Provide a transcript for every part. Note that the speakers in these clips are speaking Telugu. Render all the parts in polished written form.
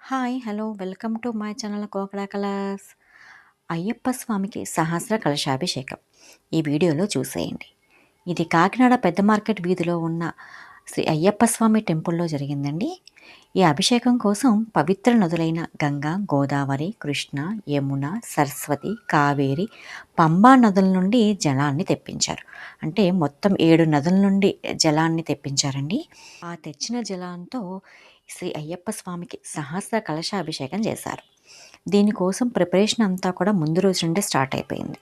Hi! Hello! Welcome to my channel Kokada Colours. Ayyappa స్వామికి సహస్ర కలశాభిషేకం. ఈ వీడియోలో చూసేయండి. ఇది కాకినాడ పెద్ద మార్కెట్ వీధిలో ఉన్న శ్రీ అయ్యప్ప స్వామి టెంపుల్‌లో జరిగిందండి. ఈ అభిషేకం కోసం పవిత్ర నదులైన గంగా, గోదావరి, కృష్ణ, యమున, సరస్వతి, కావేరి, పంబా నదుల నుండి జలాన్ని తెప్పించారు. అంటే మొత్తం 7 నదుల నుండి జలాన్ని తెప్పించారండి. ఆ తెచ్చిన జలంతో శ్రీ అయ్యప్ప స్వామికి సహస్ర కలశాభిషేకం చేశారు. దీనికోసం ప్రిపరేషన్ అంతా కూడా ముందు రోజు నుండే స్టార్ట్ అయిపోయింది.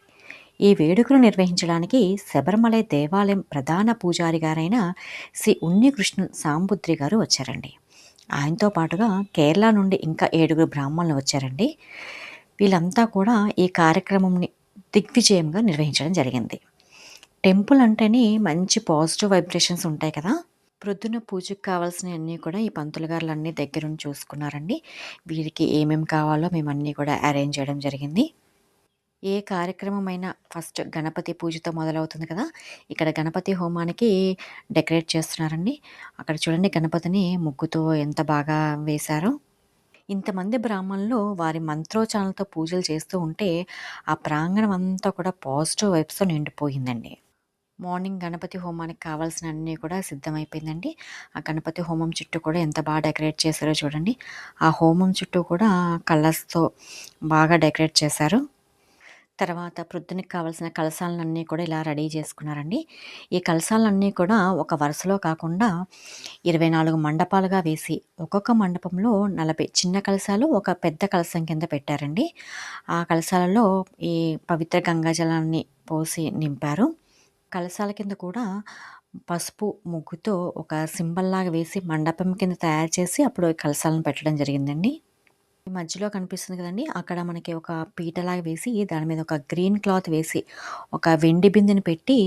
ఈ వేడుకలు నిర్వహించడానికి శబరిమలై దేవాలయం ప్రధాన పూజారి గారైన శ్రీ ఉన్నికృష్ణ సాంబుద్రి గారు వచ్చారండి. ఆయనతో పాటుగా కేరళ నుండి ఇంకా 7 బ్రాహ్మణులు వచ్చారండి. వీళ్ళంతా కూడా ఈ కార్యక్రమంని దిగ్విజయంగా నిర్వహించడం జరిగింది. టెంపుల్ అంటేనే మంచి పాజిటివ్ వైబ్రేషన్స్ ఉంటాయి కదా! ప్రొద్దున పూజకు కావాల్సినయన్నీ కూడా ఈ పంతులు గారులన్నీ దగ్గరుండి చూసుకున్నారండి. వీరికి ఏమేమి కావాలో మేమన్నీ కూడా అరేంజ్ చేయడం జరిగింది. ఏ కార్యక్రమమైనా ఫస్ట్ గణపతి పూజతో మొదలవుతుంది కదా! ఇక్కడ గణపతి హోమానికి డెకరేట్ చేస్తున్నారండి. అక్కడ చూడండి గణపతిని ముగ్గుతో ఎంత బాగా వేశారో. ఇంతమంది బ్రాహ్మణులు వారి మంత్రోచ్చారణలతో పూజలు చేస్తూ ఉంటే ఆ ప్రాంగణం అంతా కూడా పాజిటివ్ వైబ్స్‌తో నిండిపోయిందండి. మార్నింగ్ గణపతి హోమానికి కావాల్సినవన్నీ కూడా సిద్ధమైపోయిందండి. ఆ గణపతి హోమం చుట్టూ కూడా ఎంత బాగా డెకరేట్ చేశారో చూడండి. ఆ హోమం చుట్టూ కూడా కలర్స్‌తో బాగా డెకరేట్ చేశారు. తర్వాత ప్రొద్దునకి కావాల్సిన కలశాలన్నీ కూడా ఇలా రెడీ చేసుకున్నారండి. ఈ కలశాలన్నీ కూడా ఒక వరుసలో కాకుండా 24 మండపాలుగా వేసి, ఒక్కొక్క మండపంలో 40 చిన్న కలశాలు, ఒక పెద్ద కలశం కింద పెట్టారండి. ఆ కలశాలలో ఈ పవిత్ర గంగా జలాన్ని పోసి నింపారు. కలశాల కింద కూడా పసుపు, ముగ్గుతో ఒక సింబల్‌లాగా వేసి మండపం కింద తయారు చేసి అప్పుడు కలశాలను పెట్టడం జరిగిందండి. ఈ మధ్యలో కనిపిస్తుంది కదండీ! అక్కడ మనకి ఒక పీటలాగా వేసి దాని మీద ఒక గ్రీన్ క్లాత్ వేసి ఒక వెండి బిందెని పెట్టి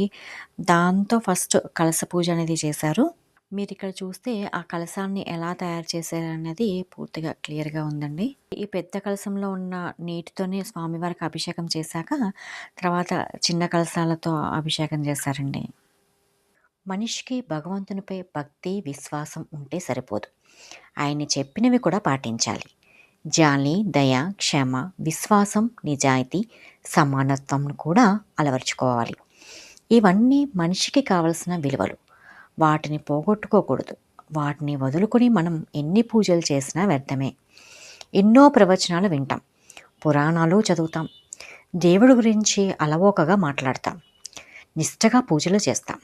దాంతో ఫస్ట్ కలశ పూజ అనేది చేశారు. మీరిక్కడ చూస్తే ఆ కలశాన్ని ఎలా తయారు చేశారన్నది పూర్తిగా క్లియర్‌గా ఉందండి. ఈ పెద్ద కలశంలో ఉన్న నీటితోనే స్వామివారికి అభిషేకం చేశాక తర్వాత చిన్న కలశాలతో అభిషేకం చేశారండి. మనిషికి భగవంతునిపై భక్తి, విశ్వాసం ఉంటే సరిపోదు. ఆయన చెప్పినవి కూడా పాటించాలి. జాలి, దయ, క్షమ, విశ్వాసం, నిజాయితీ, సమానత్వంను కూడా అలవరుచుకోవాలి. ఇవన్నీ మనిషికి కావలసిన విలువలు. వాటిని పోగొట్టుకోకూడదు. వాటిని వదులుకొని మనం ఎన్ని పూజలు చేసినా వ్యర్థమే. ఎన్నో ప్రవచనాలు వింటాం. పురాణాలు చదువుతాం. దేవుడి గురించి అలవోకగా మాట్లాడతాం. నిష్టగా పూజలు చేస్తాం.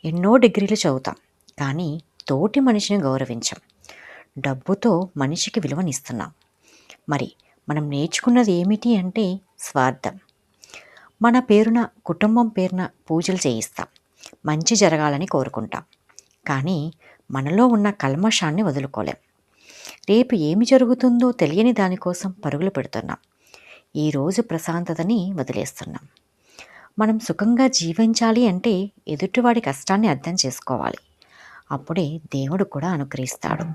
ఎన్నో డిగ్రీలు చదువుతాం. కానీ తోటి మనిషిని గౌరవించం. డబ్బుతో మనిషికి విలువనిస్తున్నాం. మరి మనం నేర్చుకున్నది ఏమిటి అంటే స్వార్థం. మన పేరున, కుటుంబం పేరున పూజలు చేయిస్తాం. మంచి జరగాలని కోరుకుంటాం. కానీ మనలో ఉన్న కల్మషాన్ని వదులుకోలేం. రేపు ఏమి జరుగుతుందో తెలియని దానికోసం పరుగులు పెడుతున్నాం. ఈరోజు ప్రశాంతతని వదిలేస్తున్నాం. మనం సుఖంగా జీవించాలి అంటే ఎదుటివాడి కష్టాన్ని అర్థం చేసుకోవాలి. అప్పుడే దేవుడు కూడా అనుగ్రహిస్తాడు.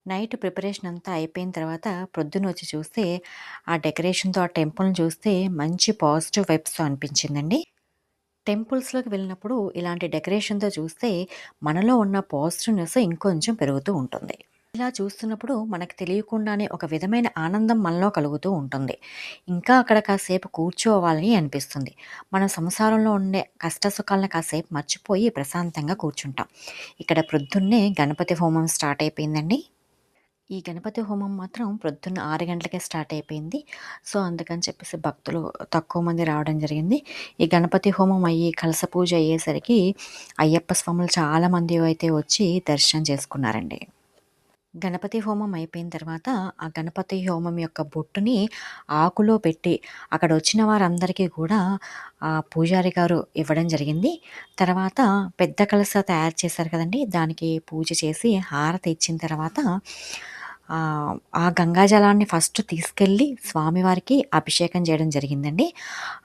నైట్ ప్రిపరేషన్ అంతా అయిపోయిన తర్వాత ప్రొద్దునొచ్చి చూస్తే, ఆ డెకరేషన్‌తో ఆ టెంపుల్‌ని చూస్తే మంచి పాజిటివ్ వైబ్స్‌తో అనిపించిందండి. టెంపుల్స్‌లోకి వెళ్ళినప్పుడు ఇలాంటి డెకరేషన్‌తో చూస్తే మనలో ఉన్న పాజిటివ్‌నెస్ ఇంకొంచెం పెరుగుతూ ఉంటుంది. ఇలా చూస్తున్నప్పుడు మనకు తెలియకుండానే ఒక విధమైన ఆనందం మనలో కలుగుతూ ఉంటుంది. ఇంకా అక్కడ కాసేపు కూర్చోవాలి అనిపిస్తుంది. మన సంసారంలో ఉండే కష్ట సుఖాలను కాసేపు మర్చిపోయి ప్రశాంతంగా కూర్చుంటాం. ఇక్కడ ప్రొద్దున్నే గణపతి హోమం స్టార్ట్ అయిపోయిందండి. ఈ గణపతి హోమం మాత్రం ప్రొద్దున్న 6 గంటలకే స్టార్ట్ అయిపోయింది. సో, అందుకని చెప్పేసి భక్తులు తక్కువ మంది రావడం జరిగింది. ఈ గణపతి హోమం అయ్యి, కలశ పూజ అయ్యేసరికి అయ్యప్ప స్వాములు చాలామంది అయితే వచ్చి దర్శనం చేసుకున్నారండి. గణపతి హోమం అయిపోయిన తర్వాత, ఆ గణపతి హోమం యొక్క బొట్టుని ఆకులో పెట్టి, అక్కడొచ్చిన వారందరికీ కూడా పూజారి గారు ఇవ్వడం జరిగింది. తర్వాత పెద్ద కలశ తయారు చేశారు కదండీ! దానికి పూజ చేసి, హారతి ఇచ్చిన తర్వాత ఆ గంగా జలాన్ని ఫస్ట్ తీసుకెళ్ళి స్వామివారికి అభిషేకం చేయడం జరిగిందండి.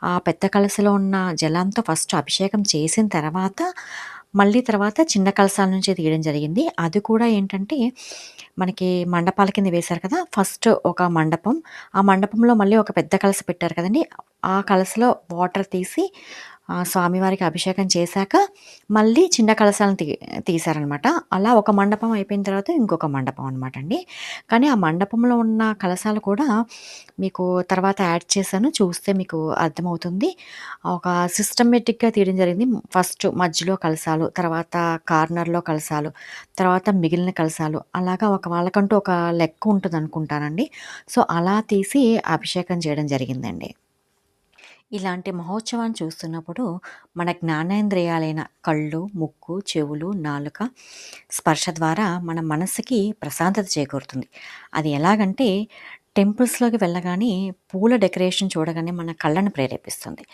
ఆ పెద్ద కలశలో ఉన్న జలంతో ఫస్ట్ అభిషేకం చేసిన తర్వాత, మళ్ళీ తర్వాత చిన్న కలశాల నుంచి తీయడం జరిగింది. అది కూడా ఏంటంటే, మనకి మండపాల కింద వేశారు కదా! ఫస్ట్ ఒక మండపం, ఆ మండపంలో మళ్ళీ ఒక పెద్ద కలశ పెట్టారు కదండీ! ఆ కలశలో వాటర్ తీసి స్వామివారికి అభిషేకం చేశాక, మళ్ళీ చిన్న కలశాలను తీశారనమాట. అలా ఒక మండపం అయిపోయిన తర్వాత ఇంకొక మండపం అనమాట అండి. కానీ ఆ మండపంలో ఉన్న కలశాలు కూడా మీకు తర్వాత యాడ్ చేశాను. చూస్తే మీకు అర్థమవుతుంది. ఒక సిస్టమేటిక్‌గా తీయడం జరిగింది. ఫస్ట్ మధ్యలో కలశాలు, తర్వాత కార్నర్‌లో కలశాలు, తర్వాత మిగిలిన కలశాలు అలాగా వాళ్ళకంటూ ఒక లెక్క ఉంటదనుకుంటానండి. సో, అలా తీసి అభిషేకం చేయడం జరిగిందండి. ఇలాంటి మహోత్సవాన్ని చూస్తున్నప్పుడు మన జ్ఞానేంద్రియాలైన కళ్ళు, ముక్కు, చెవులు, నాలుక స్పర్శ ద్వారా మన మనసుకి ప్రశాంతత చేకూరుతుంది. అది ఎలాగంటే టెంపుల్స్‌లోకి వెళ్ళగానే పూల డెకరేషన్ చూడగానే మన కళ్ళను ప్రేరేపిస్తుంది.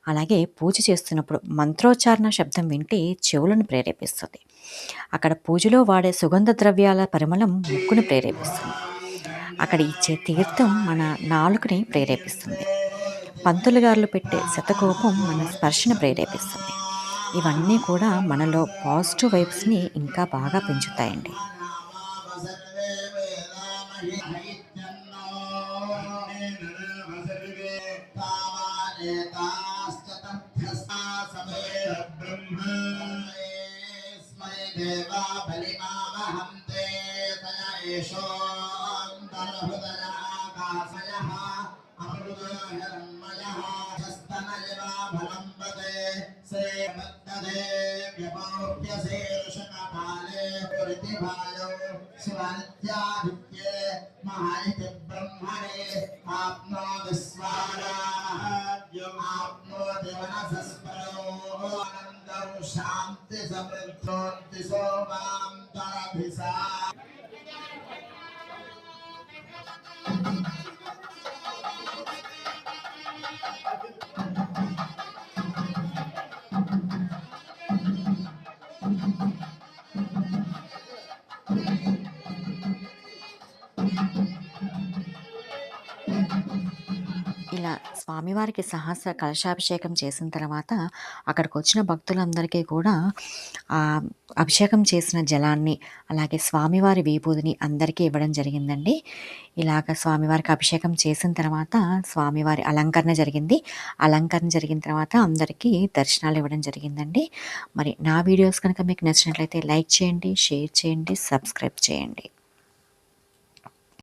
అలాగే పూజ చేస్తున్నప్పుడు మంత్రోచ్చారణ శబ్దం వింటే చెవులను ప్రేరేపిస్తుంది. అక్కడ పూజలో వాడే సుగంధ ద్రవ్యాల పరిమళం ముక్కును ప్రేరేపిస్తుంది. అక్కడ ఇచ్చే తీర్థం మన నాలుకని ప్రేరేపిస్తుంది. పంతులు గారులు పెట్టే శతకోపం మన స్పర్శను ప్రేరేపిస్తుంది. ఇవన్నీ కూడా మనలో పాజిటివ్ వైబ్స్‌ని ఇంకా బాగా పెంచుతాయండి. దేవా బలిమావహం తే తయ ఏషోంతర్హృదయాకాశయః అమృతహిరణ్మయః హస్తనయవా బలం వదే సేవత్తదే వ్యపౌర్యశీర్షకపాలే ప్రతిభాయో శివాదిత్యాదిత్యే మహాయితి బ్రహ్మణే ఆప్నోతి స్వారాజ్యం ఆప్నోతి మనసస్పరో ఆనందం శాంతి సమృద్ధోంతి సోమాంతరభిసా. ఇలా స్వామివారికి సహస్ర కలశాభిషేకం చేసిన తర్వాత అక్కడికొచ్చిన భక్తులందరికీ కూడా అభిషేకం చేసిన జలాన్ని, అలాగే స్వామివారి విభూదిని అందరికీ ఇవ్వడం జరిగిందండి. ఇలాగ స్వామివారికి అభిషేకం చేసిన తర్వాత స్వామివారి అలంకరణ జరిగింది. అలంకరణ జరిగిన తర్వాత అందరికీ దర్శనాలు ఇవ్వడం జరిగిందండి. మరి నా వీడియోస్ కనుక మీకు నచ్చినట్లయితే లైక్ చేయండి, షేర్ చేయండి, సబ్స్క్రైబ్ చేయండి.